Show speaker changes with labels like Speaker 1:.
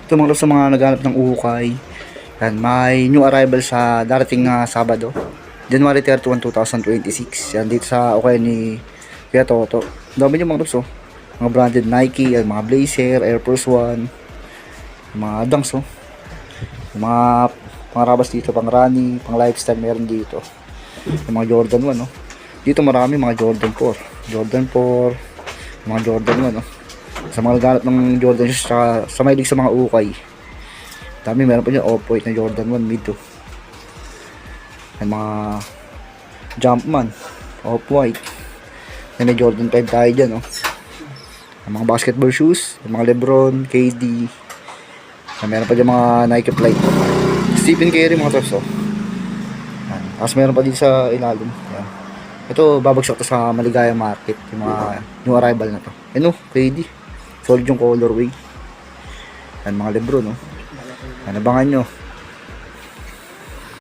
Speaker 1: Ito mga loves, sa mga naghanap ng uhukay. Yan, may new arrival sa darating na Sabado, January 31, 2026. Yan, dito sa okay ni Kuya Toto. Dami yung mga loves, oh. Mga branded Nike, yan, mga Blazer, Air Force One, mga Dunks, oh. Yung mga rabas dito, pang running, pang lifestyle meron dito. Yung mga Jordan 1, no? Dito marami mga Jordan 4. Jordan 4, mga Jordan 1, no? Sa mga naghanap ng Jordan shoes, sa mahilig sa mga ukay. Dami, meron pa dyan off-white na Jordan 1 mid, oh. Yung mga Jumpman, off-white. May Jordan 5 tayo dyan, no? Yung mga basketball shoes, yung mga Lebron, KD. Meron pa dyan mga Nike Flight, Stephen Curry, mga tops, oh. Tapos meron pa dito sa ilalim. Yan. Ito, babagsak to sa Maligaya Market. Yung mga new arrival na to. Ano, KD. Solid yung colorway. Yan, mga Lebron, no? Yan, abangan nyo.